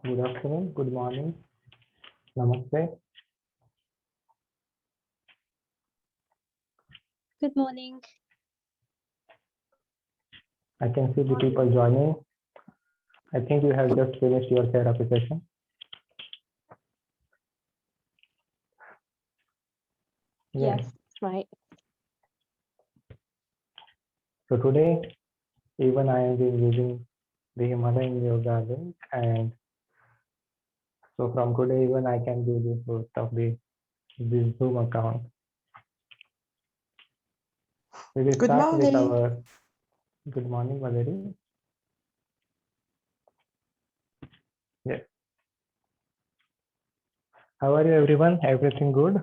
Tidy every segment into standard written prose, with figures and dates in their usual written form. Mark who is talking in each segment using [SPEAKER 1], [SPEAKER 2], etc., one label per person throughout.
[SPEAKER 1] Good afternoon, good morning, namaste.
[SPEAKER 2] Good morning.
[SPEAKER 1] I can see the people joining. I think you have just finished your therapy session.
[SPEAKER 2] Yes, that's right.
[SPEAKER 1] So today, even I am using the Himalayan Yoga link, and so from today, even I can do this post of this Zoom account. We will
[SPEAKER 3] Good
[SPEAKER 1] start with
[SPEAKER 3] morning.
[SPEAKER 1] our good morning, Valerie. Yes. How are you, everyone? Everything good?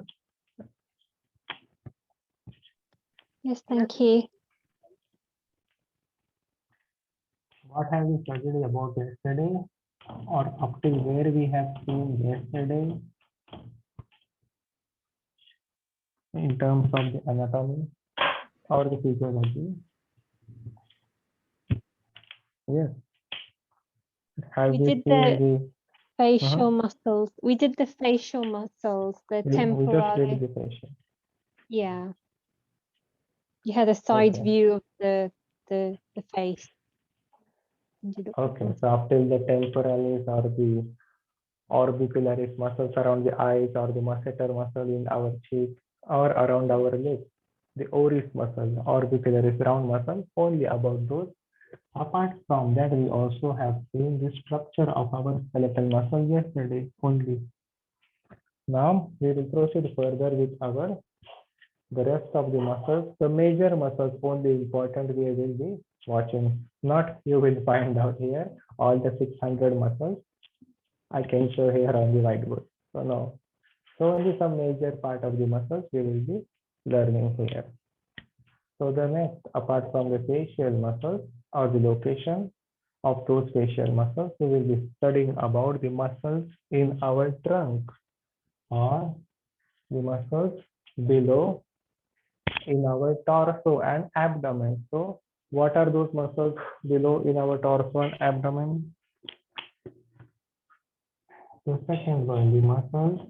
[SPEAKER 2] Yes, thank you.
[SPEAKER 1] What have we studied about yesterday, or up till where we have seen yesterday in terms of the anatomy or the physiology? Yes. Have
[SPEAKER 2] We
[SPEAKER 1] we
[SPEAKER 2] did
[SPEAKER 1] seen
[SPEAKER 2] the
[SPEAKER 1] the
[SPEAKER 2] facial muscles. We did the facial muscles, the
[SPEAKER 1] we just did
[SPEAKER 2] temporary.
[SPEAKER 1] the facial.
[SPEAKER 2] Yeah. You had a side
[SPEAKER 1] Okay.
[SPEAKER 2] view of the face.
[SPEAKER 1] Okay. So up till the temporalis or the orbicularis muscles around the eyes, or the masseter muscle in our cheek or around our lips, the oris muscle, orbicularis round muscle, only about those. Apart from that, we also have seen the structure of our skeletal muscle yesterday only. Now we will proceed further with our the rest of the muscles. The major muscles only important we will be watching. Not you will find out here all the 600 muscles I can show here on the whiteboard. So no. So only some major part of the muscles we will be learning here. So the next, apart from the facial muscles or the location of those facial muscles, we will be studying about the muscles in our trunk or the muscles below in our torso and abdomen. So what are those muscles below in our torso and abdomen? The second one, the muscles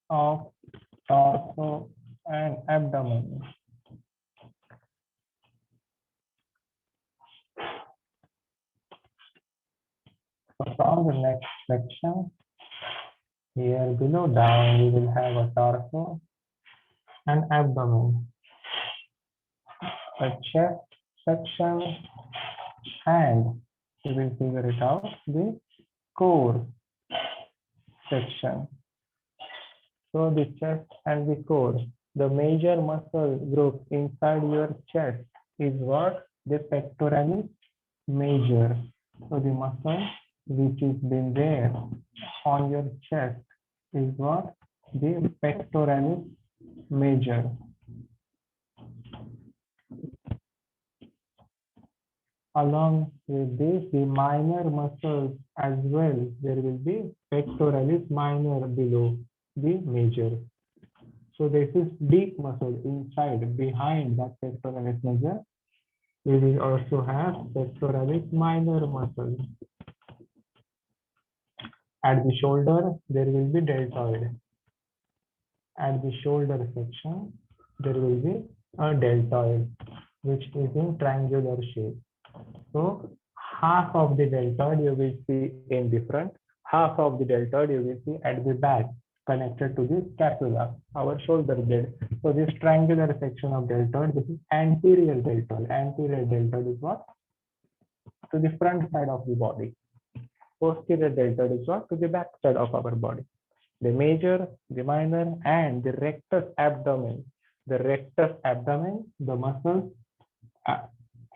[SPEAKER 1] of torso and abdomen. So from the next section, here below down, we will have a torso and abdomen, a chest section, and we will figure it out, the core section. So the chest and the core, the major muscle group inside your chest is what? The pectoralis major. So the muscle which is been there on your chest is what? The pectoralis major. Along with this, the minor muscles as well, there will be pectoralis minor below the major. So this is deep muscle inside, behind that pectoralis major. We will also have pectoralis minor muscle. At the shoulder, there will be deltoid. At the shoulder section, there will be a deltoid, which is in triangular shape. So half of the deltoid you will see in the front, half of the deltoid you will see at the back, connected to the scapula, our shoulder blade. So this triangular section of deltoid, this is anterior deltoid. Anterior deltoid is what? To the front side of the body. Posterior deltoid is what? To the back side of our body. The major, the minor, and the rectus abdomen. The rectus abdomen, the muscles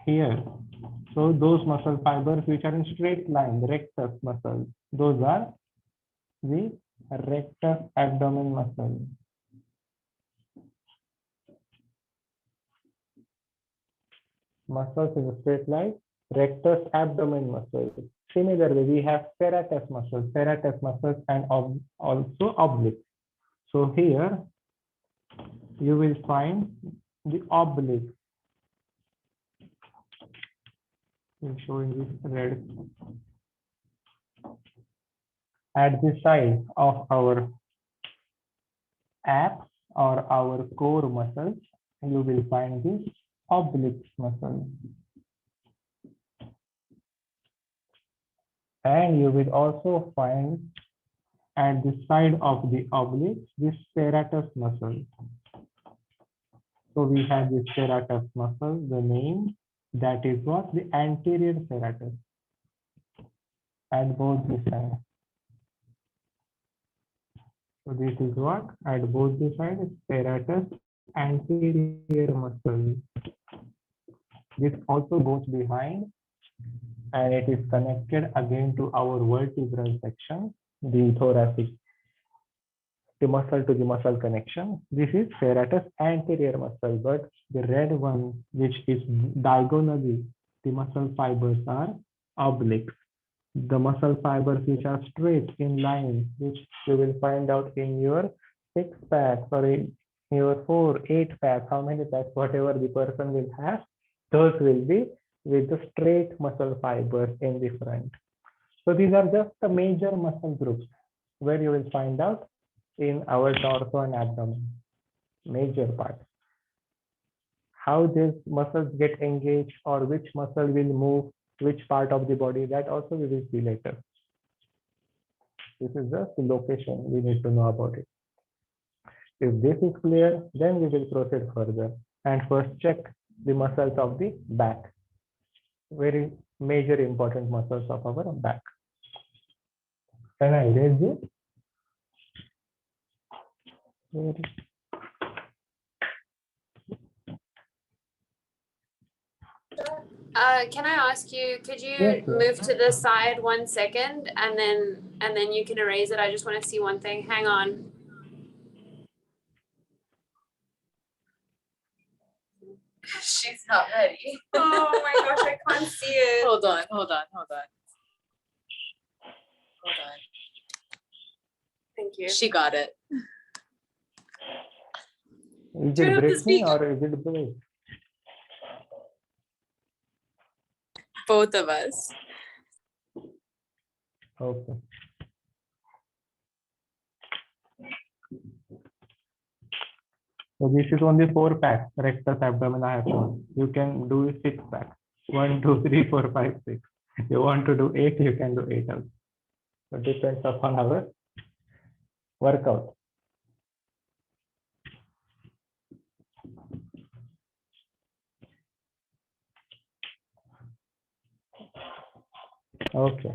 [SPEAKER 1] here So those muscle fibers which are in straight line, rectus muscles, those are the rectus abdomen muscle. Muscles in a straight line, rectus abdomen muscles. Similarly, we have serratus muscles and also obliques. So here you will find the oblique. I'm showing this red. At the side of our abs or our core muscles, you will find this oblique muscle. And you will also find at the side of the oblique this serratus muscle. So we have this serratus muscle, the name that is what? The anterior serratus at both the sides. So this is what? At both the sides, serratus anterior muscle. This also goes behind and it is connected again to our vertebral section, the thoracic, the muscle to the muscle connection. This is serratus anterior muscle, but the red one, which is diagonally, the muscle fibers are oblique. The muscle fibers which are straight in line, which you will find out in your 6 packs or in your 4, 8 packs, how many packs, whatever the person will have, those will be with the straight muscle fibers in the front. So these are just the major muscle groups where you will find out in our torso and abdomen, major parts. How these muscles get engaged or which muscle will move which part of the body, that also we will see later. This is just the location we need to know about it. If this is clear, then we will proceed further and first check the muscles of the back. Very major important muscles of our back. Can I erase this?
[SPEAKER 3] Can I ask you, could you
[SPEAKER 1] Yes,
[SPEAKER 3] move to the side 1 second and then you can erase it? I just want to see one thing. Hang on.
[SPEAKER 4] She's not ready.
[SPEAKER 3] Oh my gosh, I can't see it.
[SPEAKER 4] Hold on.
[SPEAKER 3] Thank you.
[SPEAKER 4] She got it.
[SPEAKER 1] Is
[SPEAKER 3] Turn
[SPEAKER 1] it
[SPEAKER 3] up the
[SPEAKER 1] breaking
[SPEAKER 3] speaker.
[SPEAKER 1] or is it break?
[SPEAKER 4] Both of us.
[SPEAKER 1] Okay. So this is only 4 packs, rectus abdomen I have shown. You can do 6 packs. 1, 2, 3, 4, 5, 6. You want to do 8, you can do 8 also. So it depends upon our workout. Okay.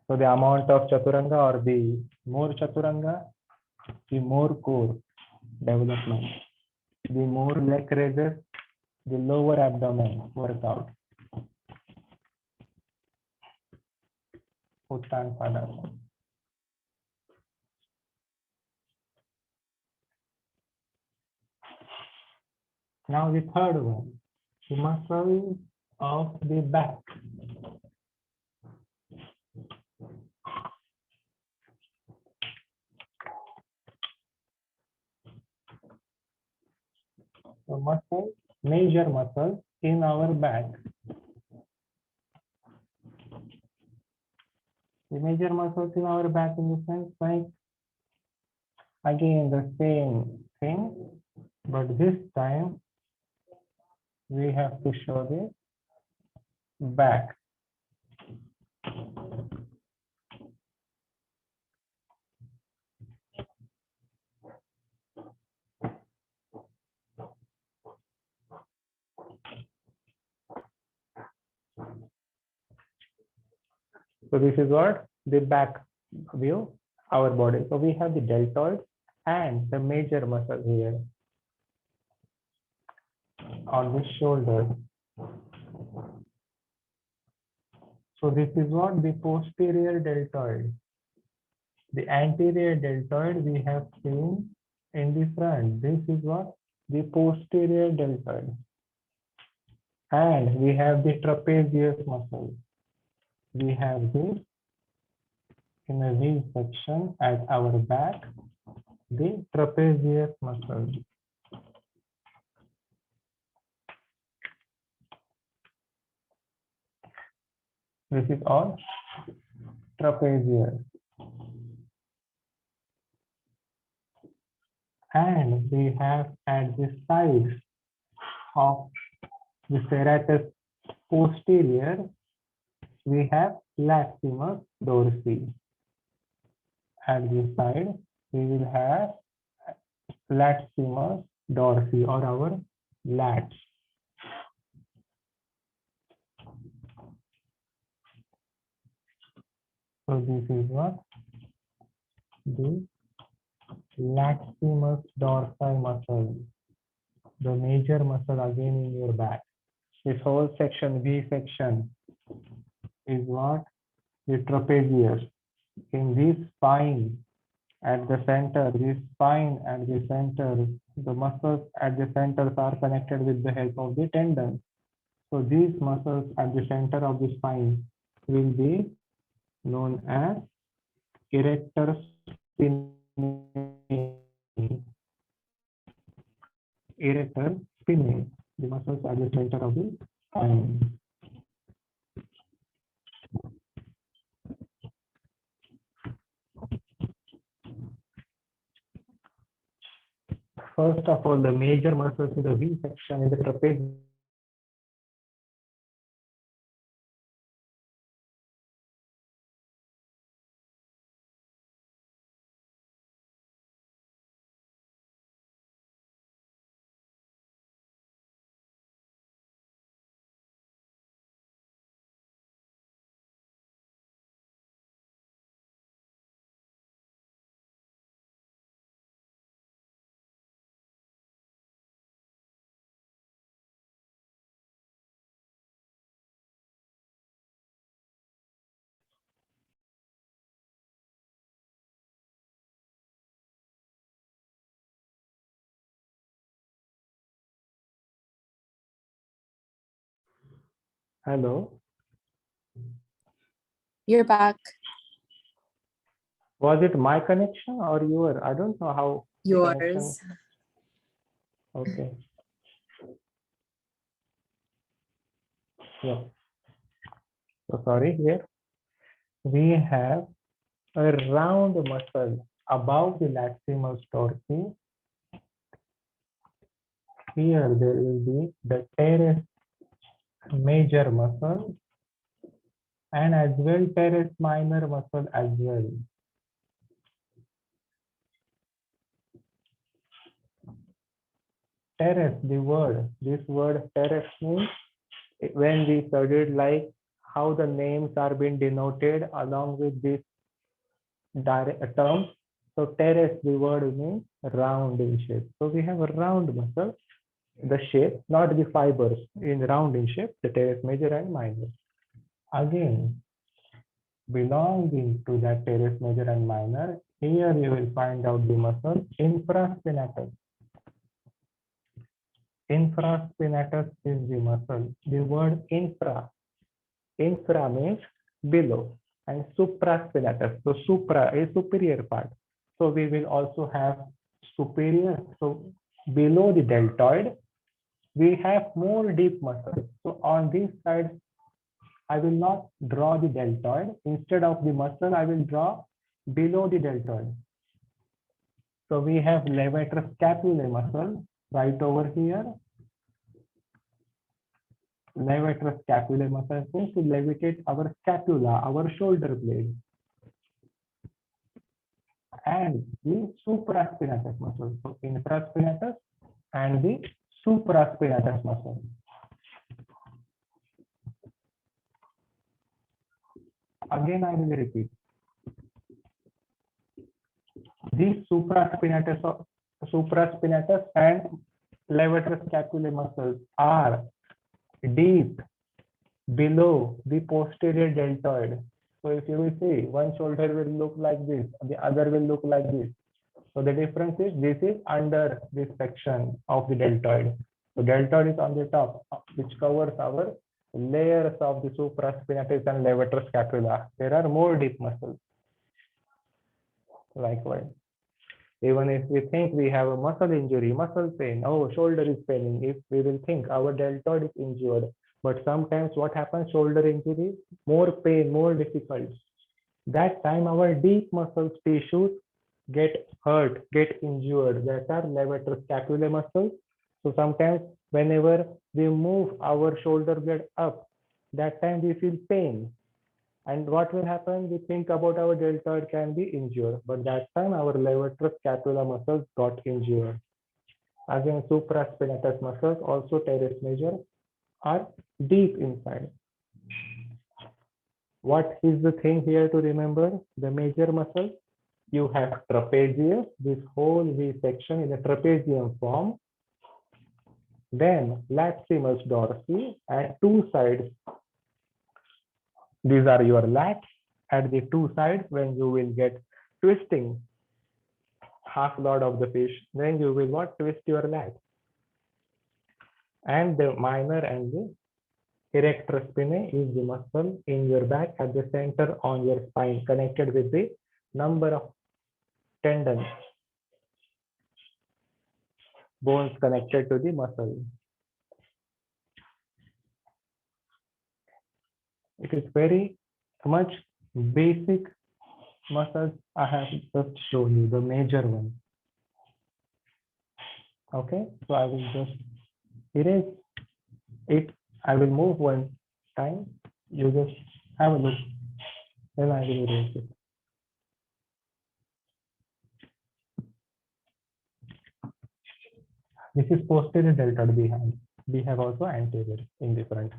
[SPEAKER 1] So the amount of chaturanga or the more chaturanga, the more core development. The more leg raises, the lower abdomen workout. Uttan Padasana. Now the third one, the muscles of the back. So muscles, major muscles in our back. The major muscles in our back in the sense like again the same thing, but this time we have to show the back. So this is what the back view, our body. So we have the deltoid and the major muscle here on the shoulder. So this is what the posterior deltoid. The anterior deltoid we have seen in the front. This is what the posterior deltoid. And we have the trapezius muscle. We have this in a V section at our back, the trapezius muscle. This is all trapezius. And we have at the sides of the serratus posterior, we have latissimus dorsi. At the side, we will have latissimus dorsi or our lats. So this is what the latissimus dorsi muscle, the major muscle again in your back. This whole section, V section, is what the trapezius. In this spine at the center, this spine at the center, the muscles at the center are connected with the help of the tendons. So these muscles at the center of the spine will be known as erector spinae. Erector spinae, the muscles at the center of the spine. First of all, the major muscles in the V section is the trapezius. Hello.
[SPEAKER 5] You're back.
[SPEAKER 1] Was it my connection or your? I don't know how. the connection-
[SPEAKER 5] Yours.
[SPEAKER 1] Okay. Yeah. So sorry, here we have a round muscle above the latissimus dorsi. Here there will be the teres major muscle and as well teres minor muscle as well. Teres, this word teres means when we studied like how the names are being denoted along with this term. So teres, the word means round in shape. So we have a round muscle, the shape, not the fibers, in round in shape, the teres major and minor. Again, belonging to that teres major and minor, here you will find out the muscle infraspinatus. Infraspinatus is the muscle. The word infra means below, and supraspinatus. So supra is superior part. So we will also have superior. So below the deltoid, we have more deep muscles. So on this side, I will not draw the deltoid. Instead of the muscle, I will draw below the deltoid. So we have levator scapulae muscle right over here. Levator scapulae muscle means to levitate our scapula, our shoulder blade. And the supraspinatus muscle. So infraspinatus and the supraspinatus muscle. Again, I will repeat. These supraspinatus and levator scapulae muscles are deep below the posterior deltoid. So if you will see, one shoulder will look like this, the other will look like this. So the difference is this is under this section of the deltoid. So deltoid is on the top, which covers our layers of the supraspinatus and levator scapula. There are more deep muscles. Likewise, even if we think we have a muscle injury, muscle pain, oh, shoulder is paining, if we will think our deltoid is injured, but sometimes what happens, shoulder injury, more pain, more difficult. That time our deep muscles tissues get hurt, get injured. That are levator scapular muscles. So sometimes whenever we move our shoulder blade up, that time we feel pain. And what will happen? We think about our deltoid can be injured, but that time our levator scapular muscles got injured. Again, supraspinatus muscles, also teres major, are deep inside. What is the thing here to remember? The major muscles. You have trapezius, this whole V section in a trapezium form. Then latissimus dorsi at two sides. These are your lats at the two sides. When you will get twisting half rod of the fish, then you will what? Twist your lat. And the minor and the erector spinae is the muscle in your back at the center on your spine, connected with the number of tendons, bones connected to the muscle. It is very much basic muscles I have just shown you, the major one. Okay, so I will just erase it. I will move one time. You just have a look. Then I will erase it. This is posterior deltoid behind. We have also anterior in the front.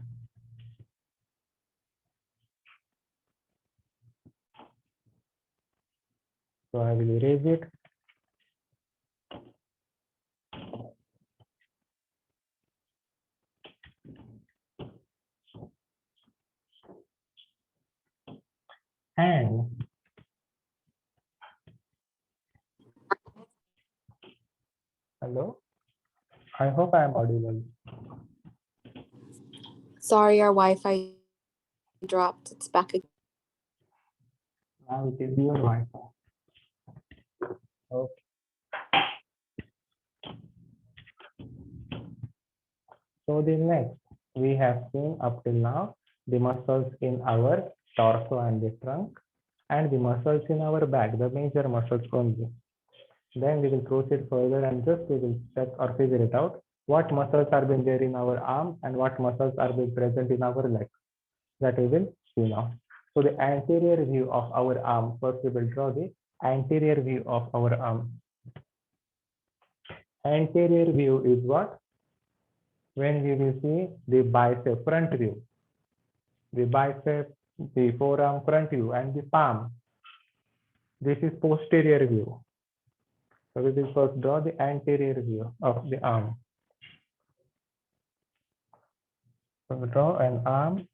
[SPEAKER 1] So I will erase it. And hello, I hope I am audible.
[SPEAKER 5] Sorry, our Wi-Fi dropped. It's back again.
[SPEAKER 1] Now it is your Wi-Fi. Okay. So the next we have seen up till now the muscles in our torso and the trunk, and the muscles in our back, the major muscles only. Then we will proceed further and just we will check or figure it out what muscles are being there in our arm and what muscles are being present in our legs. That we will see now. So the anterior view of our arm, first we will draw the anterior view of our arm. Anterior view is what? When we will see the bicep front view, the bicep, the forearm front view, and the palm. This is posterior view. So we will first draw the anterior view of the arm. So we draw an arm.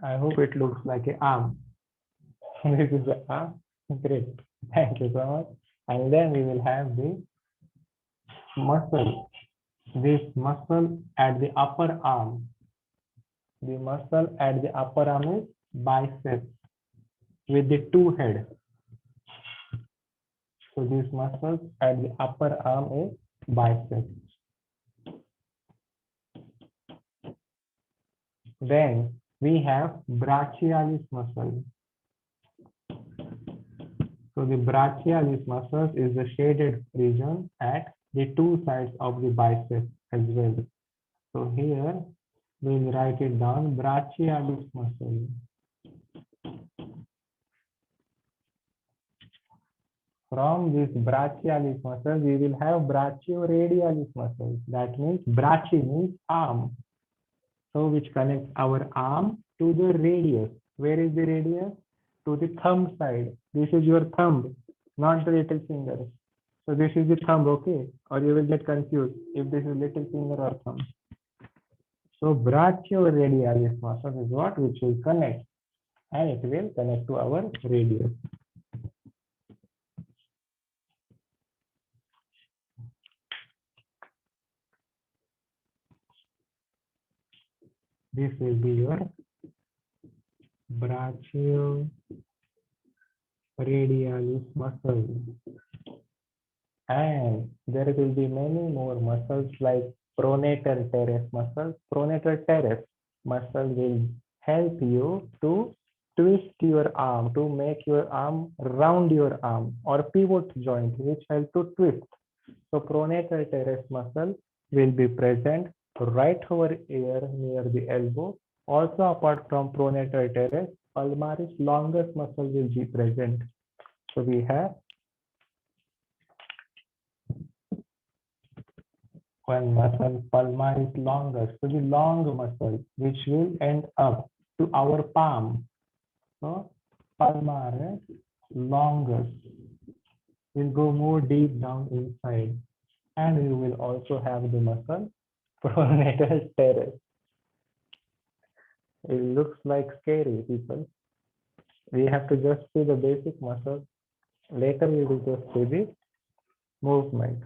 [SPEAKER 1] I hope it looks like an arm. This is the arm. Great. Thank you so much. And then we will have the muscle. This muscle at the upper arm. The muscle at the upper arm is bicep with the two heads. So this muscle at the upper arm is bicep. Then we have brachialis muscle. So the brachialis muscle is the shaded region at the two sides of the bicep as well. So here we will write it down, brachialis muscle. From this brachialis muscle, we will have brachioradialis muscles. That means brachi means arm. So which connects our arm to the radius. Where is the radius? To the thumb side. This is your thumb, not the little finger. So this is the thumb, okay? Or you will get confused if this is little finger or thumb. So brachioradialis muscle is what which will connect, and it will connect to our radius. This will be your brachioradialis muscle. And there will be many more muscles like pronator teres muscle. Pronator teres muscle will help you to twist your arm, to make your arm round your arm, or pivot joint, which help to twist. So pronator teres muscle will be present right over here near the elbow. Also, apart from pronator teres, palmaris longus muscle will be present. So we have one muscle, palmaris longus, so the long muscle, which will end up to our palm. So palmaris longus will go more deep down inside, and you will also have the muscle pronator teres. It looks like scary, people. We have to just see the basic muscle. Later we will just see the movement.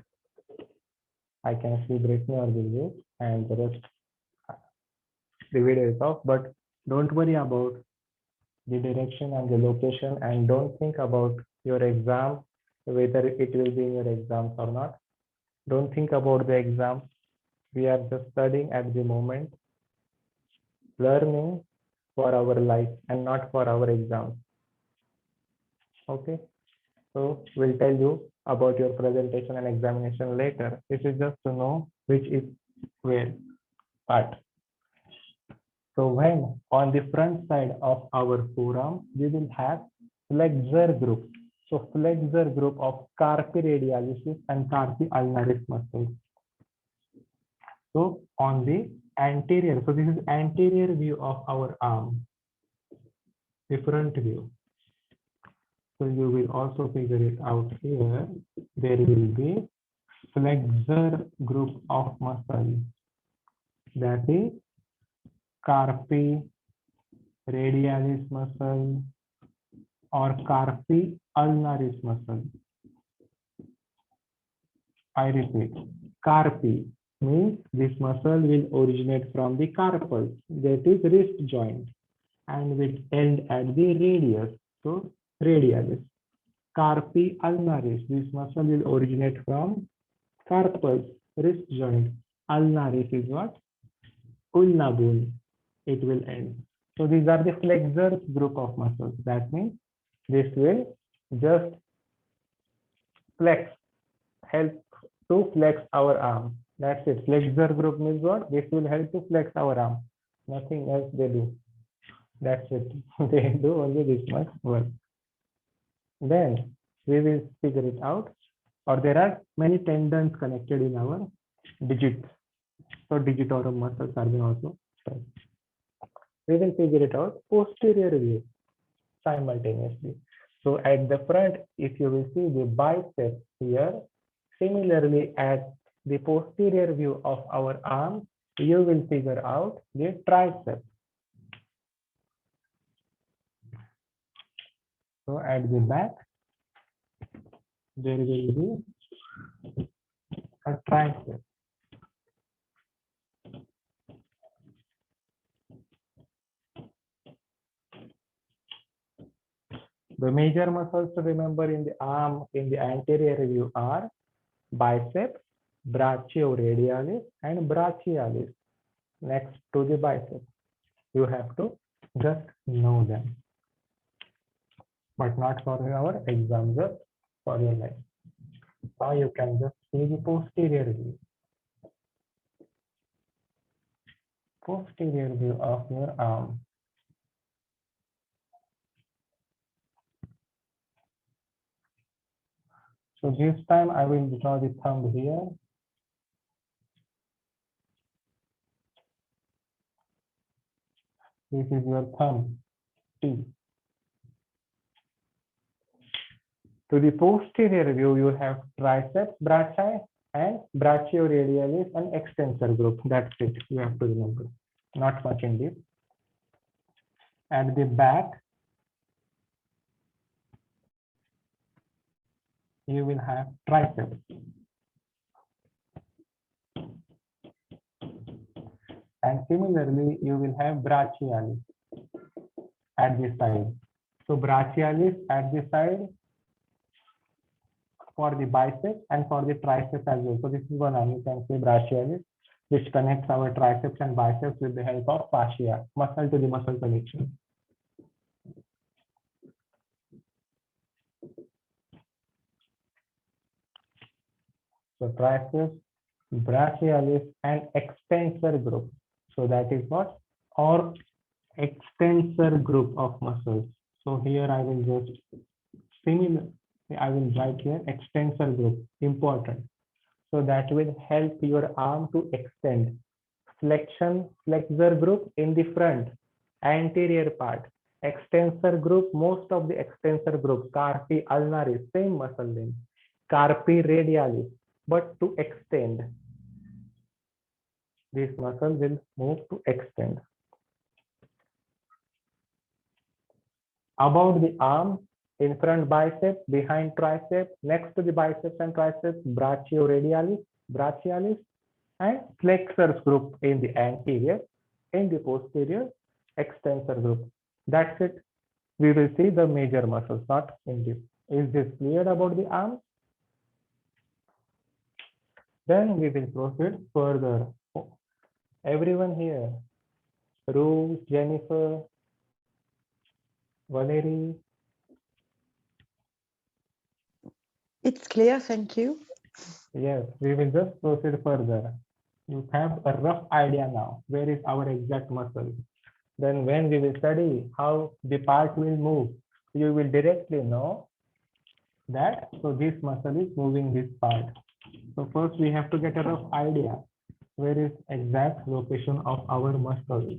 [SPEAKER 1] I can see Brittany or Diljeet, and the rest, the video is off, but don't worry about the direction and the location, and don't think about your exam, whether it will be in your exams or not. Don't think about the exam. We are just studying at the moment, learning for our life and not for our exams. Okay, so we'll tell you about your presentation and examination later. This is just to know which is where part. So when on the front side of our forearm, we will have flexor group. So flexor group of carpi radialis and carpi ulnaris muscles. So on the anterior, so this is anterior view of our arm, the front view. So you will also figure it out here. There will be flexor group of muscle, that is carpi radialis muscle or carpi ulnaris muscle. I repeat, carpi means this muscle will originate from the carpus, that is wrist joint, and will end at the radius, so radialis. Carpi ulnaris, this muscle will originate from carpus, wrist joint. Ulnaris is what? Ulna bone. It will end. So these are the flexors group of muscles. That means this will just flex, help to flex our arm. That's it. Flexor group means what? This will help to flex our arm. Nothing else they do. That's it. They do only this much work. Then we will figure it out. Or there are many tendons connected in our digits. So digitorum muscles are being also studied. We will figure it out posterior view simultaneously. So at the front, if you will see the bicep here, similarly at the posterior view of our arm, you will figure out the tricep. So at the back, there will be a tricep. The major muscles to remember in the arm in the anterior view are bicep, brachioradialis, and brachialis. Next to the bicep, you have to just know them, but not for our exam, just for your life. Now you can just see the posterior view. Posterior view of your arm. So this time I will draw the thumb here. This is your thumb, T. To the posterior view, you have triceps brachii and brachioradialis and extensor group. That's it. You have to remember. Not much in deep. At the back, you will have triceps. And similarly, you will have brachialis at the side. So brachialis at the side for the biceps and for the triceps as well. So this is one arm, you can say brachialis, which connects our triceps and biceps with the help of fascia, muscle to the muscle connection. So triceps, brachialis and extensor group. So that is what? Or extensor group of muscles. So here I will just I will write here extensor group, important. So that will help your arm to extend. Flexor group in the front, anterior part. Extensor group, most of the extensor group, carpi ulnaris, same muscle name. Carpi radialis, but to extend. This muscle will move to extend. About the arm, in front biceps, behind triceps, next to the biceps and triceps, brachioradialis, brachialis, and flexors group in the anterior, in the posterior, extensor group. That's it. We will see the major muscles, not in deep. Is this clear about the arms? Then we will proceed further. Everyone here, Ruth, Jennifer, Valerie.
[SPEAKER 6] It's clear, thank you.
[SPEAKER 1] Yes, we will just proceed further. You have a rough idea now. Where is our exact muscle? Then when we will study how the part will move, you will directly know that, so this muscle is moving this part. So first we have to get a rough idea. Where is exact location of our muscle?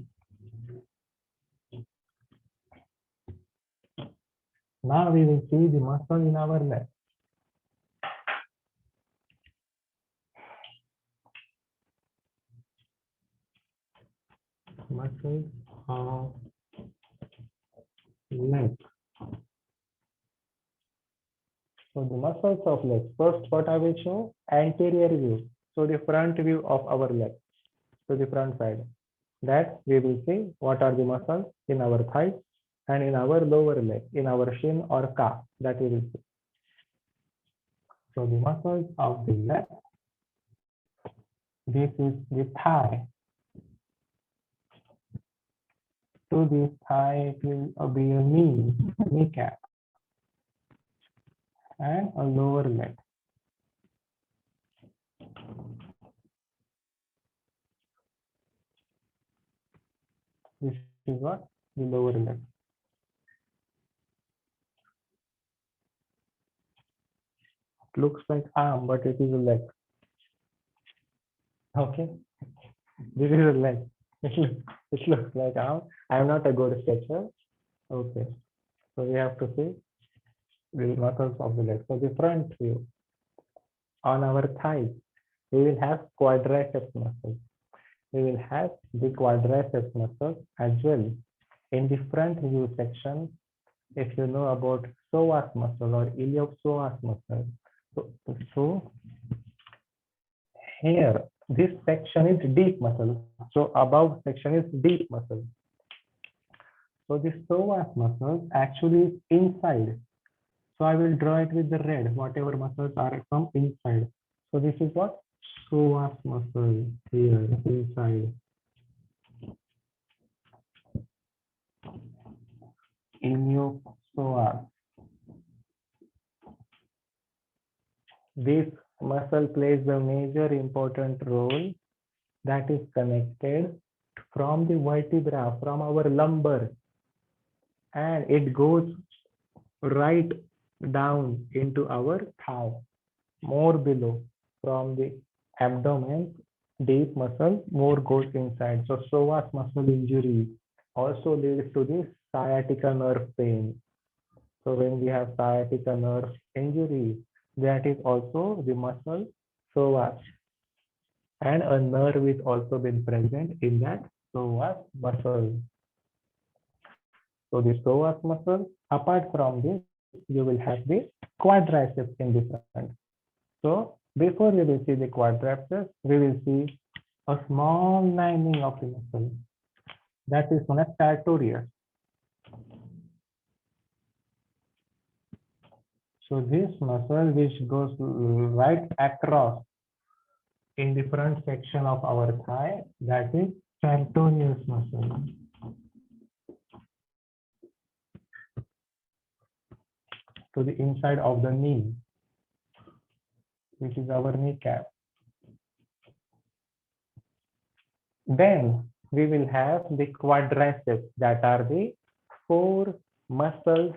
[SPEAKER 1] Now we will see the muscle in our leg. Muscles of leg. So the muscles of leg. First, what I will show? Anterior view. So the front view of our leg. So the front side. That we will see what are the muscles in our thigh and in our lower leg, in our shin or calf. That we will see. So the muscles of the leg. This is the thigh. To this thigh, it will be a knee, kneecap, and a lower leg. This is what? The lower leg. It looks like arm, but it is a leg. Okay. This is a leg. It looks like arm. I am not a good sketcher. Okay. So we have to see the muscles of the leg. So the front view. On our thighs, we will have quadriceps muscles. We will have the quadriceps muscle as well. In the front view section, if you know about psoas muscle or iliopsoas muscle, so here this section is deep muscle. So above section is deep muscle. So the psoas muscle actually is inside. So I will draw it with the red, whatever muscles are from inside. So this is what? Psoas muscle here inside. Iliopsoas. This muscle plays a major important role that is connected from the vertebra, from our lumbar, and it goes right down into our thigh. more below from the abdomen, deep muscle, more goes inside. So psoas muscle injury also leads to the sciatica nerve pain. So when we have sciatica nerve injury, that is also the muscle psoas, and a nerve is also been present in that psoas muscle. So the psoas muscle, apart from this, you will have the quadriceps in the front. So before we will see the quadriceps, we will see a small lining of the muscle that is known as sartorius. So this muscle which goes right across in the front section of our thigh, that is sartorius muscle. To the inside of the knee, which is our kneecap. Then we will have the quadriceps, that are the 4 muscles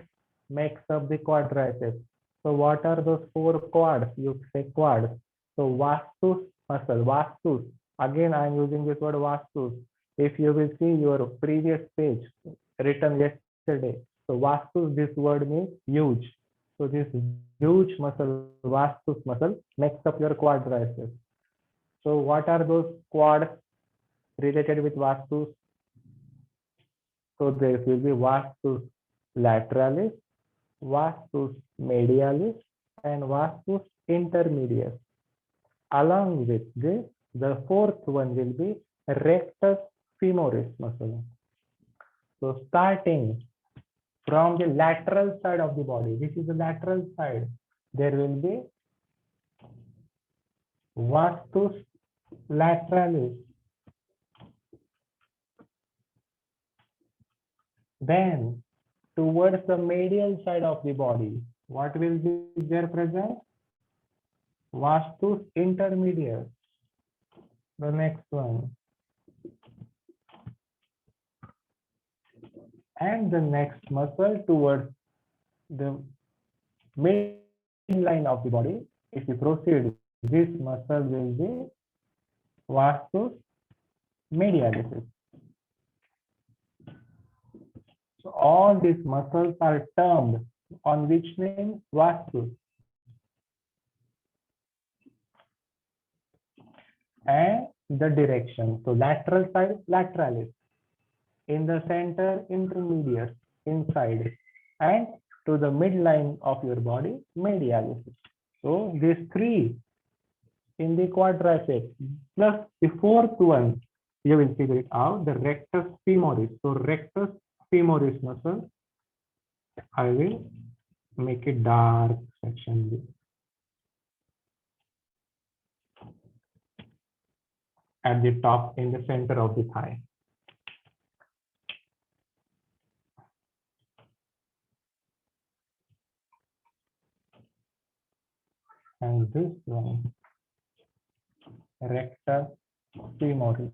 [SPEAKER 1] makes up the quadriceps. So what are those 4 quads? You say quads. So vastus muscle, vastus. Again, I am using this word vastus. If you will see your previous page written yesterday, so vastus, this word means huge. So this huge muscle, vastus muscle, makes up your quadriceps. So what are those quads related with vastus? So there will be vastus lateralis, vastus medialis, and vastus intermedius. Along with this, the 4th one will be rectus femoris muscle. So starting from the lateral side of the body, this is the lateral side, there will be vastus lateralis. Then towards the medial side of the body, what will be there present? Vastus intermedius. The next one. And the next muscle towards the midline of the body. If you proceed, this muscle will be vastus medialis. So all these muscles are termed on which name? Vastus. And the direction. So lateral side, lateralis. In the center, intermedius, inside. And to the midline of your body, medialis. So these 3 in the quadriceps, plus the 4th one, you will figure it out, the rectus femoris. So rectus femoris muscle, I will make it dark section at the top in the center of the thigh. And this one, rectus femoris.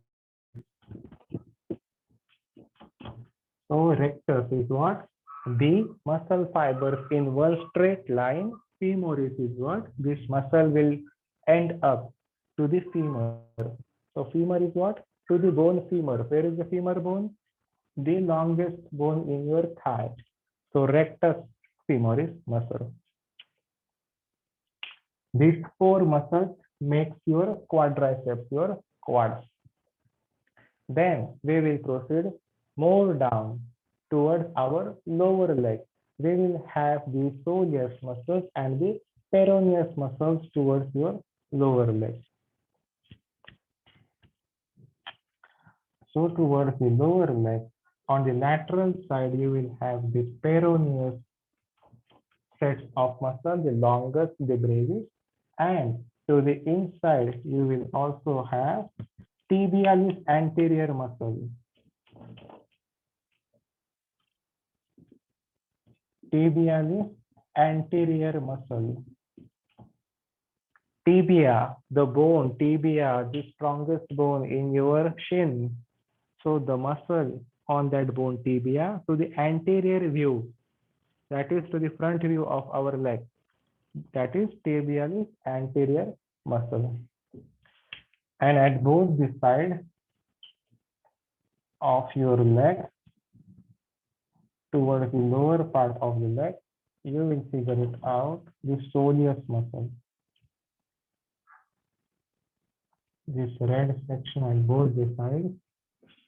[SPEAKER 1] So rectus is what? The muscle fibers in one straight line. Femoris is what? This muscle will end up to the femur. So femur is what? To the bone femur. Where is the femur bone? The longest bone in your thigh. So rectus femoris muscle. These 4 muscles makes your quadriceps, your quads. Then we will proceed more down towards our lower leg. We will have the soleus muscles and the peroneus muscles towards your lower leg. So towards the lower leg, on the lateral side, you will have the peroneus sets of muscle, the longest, the brevis, and to the inside, you will also have tibialis anterior muscle. Tibialis anterior muscle. Tibia, the bone, tibia, the strongest bone in your shin. So the muscle on that bone, tibia, to the anterior view, that is to the front view of our leg. that is tibialis anterior muscle. And at both the sides of your leg, towards the lower part of the leg, you will figure it out, the soleus muscle. This red section on both the sides,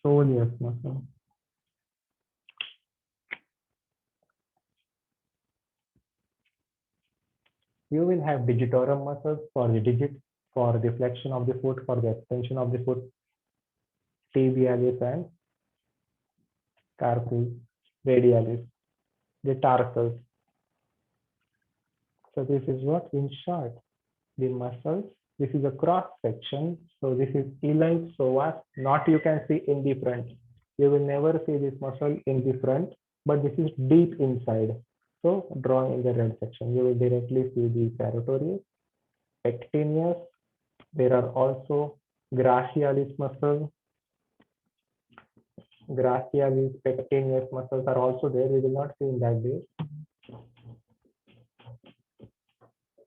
[SPEAKER 1] soleus muscle. You will have digitorum muscles for the digit, for the flexion of the foot, for the extension of the foot, tibialis and carpus radialis, the tarsals. So this is what, in short, the muscles. This is a cross section. So this is iliac psoas, not you can see in the front. You will never see this muscle in the front, but this is deep inside. So drawing in the red section, you will directly see the parotorius, pectineus. There are also gracialis muscles. Gracialis, pectineus muscles are also there. We will not see in that way.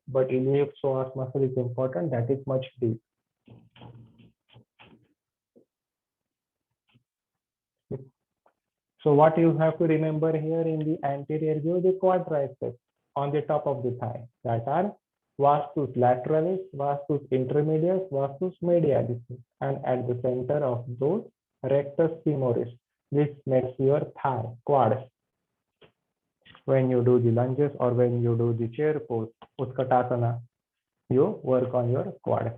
[SPEAKER 1] But iliac psoas muscle is important. That is much deep. So what you have to remember here in the anterior view, the quadriceps on the top of the thigh, that are vastus lateralis, vastus intermedius, vastus medialis, and at the center of those, rectus femoris. This makes your thigh, quads. When you do the lunges or when you do the chair pose, Utkatasana, you work on your quad.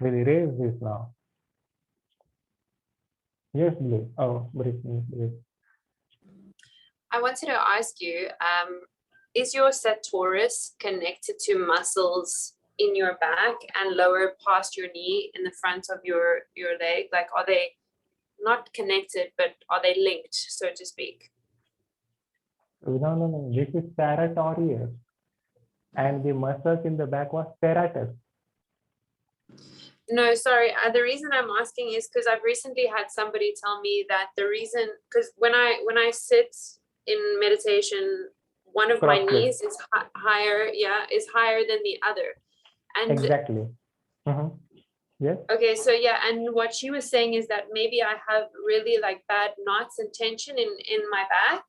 [SPEAKER 1] We'll erase this now. Yes, Blue. Oh, Brittany.
[SPEAKER 3] I wanted to ask you, is your sartorius connected to muscles in your back and lower past your knee in the front of your leg? Like, are they not connected, but are they linked, so to speak?
[SPEAKER 1] No. This is serratorius. And the muscles in the back was serratus.
[SPEAKER 3] No, sorry. The reason I'm asking is because I've recently had somebody tell me that the reason, because when I sit in meditation, one of my
[SPEAKER 1] Cross-legged.
[SPEAKER 3] knees is higher, is higher than the other. And
[SPEAKER 1] Exactly. Yes.
[SPEAKER 3] okay, so yeah, and what she was saying is that maybe I have really like bad knots and tension in my back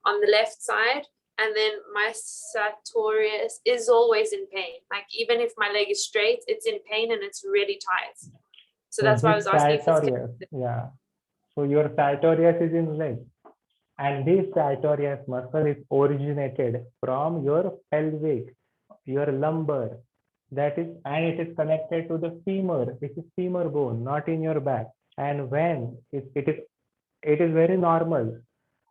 [SPEAKER 3] on the left side, and then my sartorius is always in pain. Like even if my leg is straight, it's in pain and it's really tight. So that's why I was asking if it's
[SPEAKER 1] sartorius.
[SPEAKER 3] connected.
[SPEAKER 1] Yeah. So your sartorius is in leg. And this sartorius muscle is originated from your pelvic, your lumbar. That is, and it is connected to the femur, which is femur bone, not in your back. And when it is very normal.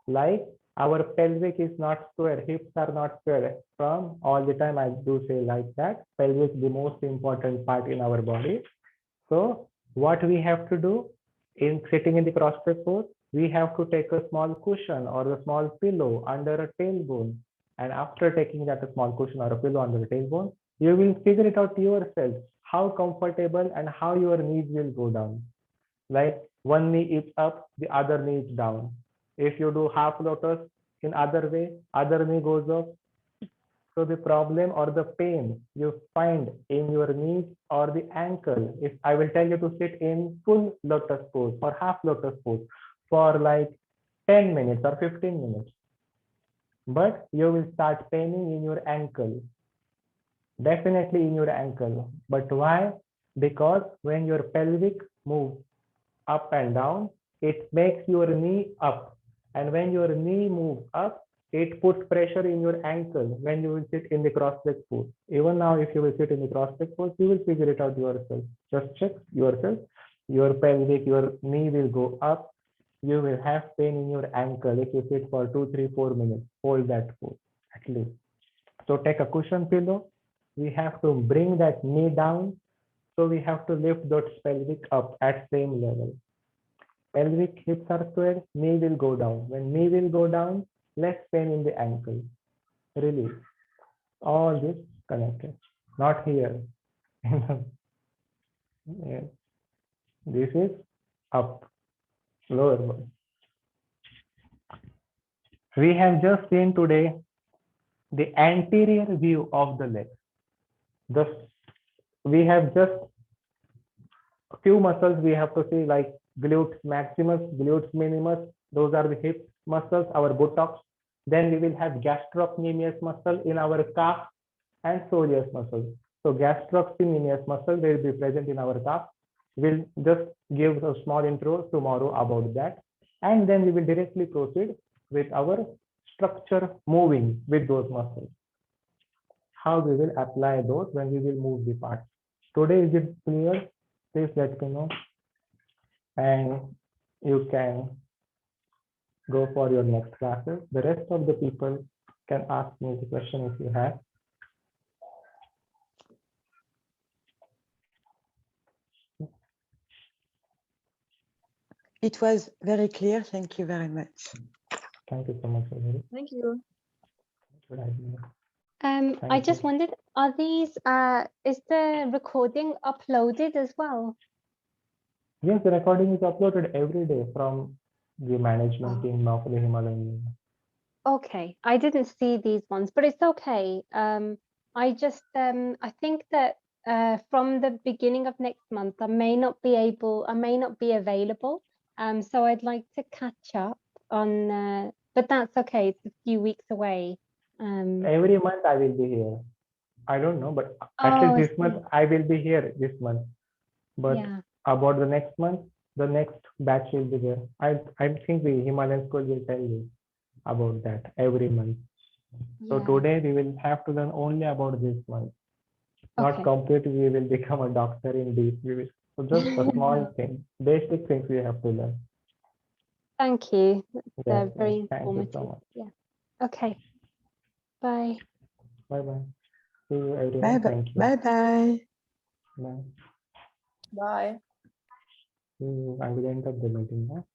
[SPEAKER 1] Like our pelvic is not square, hips are not square. From all the time I do say like that, pelvic is the most important part in our body. So what we have to do in sitting in the prostrate pose, we have to take a small cushion or a small pillow under a tailbone. And after taking that a small cushion or a pillow under the tailbone, you will figure it out yourself how comfortable and how your knees will go down. Like one knee is up, the other knee is down. If you do half lotus in other way, other knee goes up. So the problem or the pain you find in your knees or the ankle, if I will tell you to sit in full lotus pose or half lotus pose for like 10 minutes or 15 minutes, but you will start paining in your ankle, definitely in your ankle. But why? Because when your pelvic moves up and down, it makes your knee up. And when your knee moves up, it puts pressure in your ankle when you will sit in the cross-leg pose. Even now, if you will sit in the cross-leg pose, you will figure it out yourself. Just check yourself. Your pelvic, your knee will go up. You will have pain in your ankle if you sit for 2, 3, 4 minutes. Hold that pose at least. So take a cushion pillow. We have to bring that knee down. So we have to lift that pelvic up at same level. Pelvic hips are squared, knee will go down. When knee will go down, less pain in the ankle. Release. All this connected. Not here. Yes. This is up. Lower body. We have just seen today the anterior view of the leg. We have just a few muscles we have to see, like glutes maximus, glutes minimus. Those are the hip muscles, our buttocks. Then we will have gastrocnemius muscle in our calf and soleus muscle. So gastrocnemius muscle will be present in our calf. We'll just give a small intro tomorrow about that. And then we will directly proceed with our structure moving with those muscles. How we will apply those when we will move the parts. Today, is it clear? Please let me know. And you can go for your next classes. The rest of the people can ask me the question if you have.
[SPEAKER 6] It was very clear. Thank you very much.
[SPEAKER 1] Thank you so much. Rosemary.
[SPEAKER 4] Thank you.
[SPEAKER 2] I
[SPEAKER 1] Thank
[SPEAKER 2] just
[SPEAKER 1] you.
[SPEAKER 2] wondered, are these, is the recording uploaded as well?
[SPEAKER 1] Yes, the recording is uploaded every day from the management team of the Himalayan.
[SPEAKER 2] Okay, I didn't see these ones, but it's okay. I just, I think that from the beginning of next month, I may not be available. So I'd like to catch up on, but that's okay. It's a few weeks away.
[SPEAKER 1] Every month I will be here. I don't know, but
[SPEAKER 2] Oh,
[SPEAKER 1] at
[SPEAKER 2] I
[SPEAKER 1] least this month
[SPEAKER 2] see.
[SPEAKER 1] I will be here this month. But
[SPEAKER 2] Yeah.
[SPEAKER 1] about the next month, the next batch will be there. I think the Himalayan school will tell you about that every month. So
[SPEAKER 2] Yeah.
[SPEAKER 1] today we will have to learn only about this month. Not
[SPEAKER 2] Okay.
[SPEAKER 1] completely we will become a doctor in deep. We will, so just a small thing, basic things we have to learn.
[SPEAKER 2] Thank you.
[SPEAKER 1] Yes,
[SPEAKER 2] They're
[SPEAKER 1] yes.
[SPEAKER 2] very
[SPEAKER 1] Thank you so
[SPEAKER 2] informative.
[SPEAKER 1] much.
[SPEAKER 2] Yeah. Okay. Bye.
[SPEAKER 1] Bye bye. See you everyone.
[SPEAKER 6] Bye bye.
[SPEAKER 1] Thank you.
[SPEAKER 6] Bye bye.
[SPEAKER 1] Bye.
[SPEAKER 4] Bye.
[SPEAKER 1] See you. I will end up the meeting now.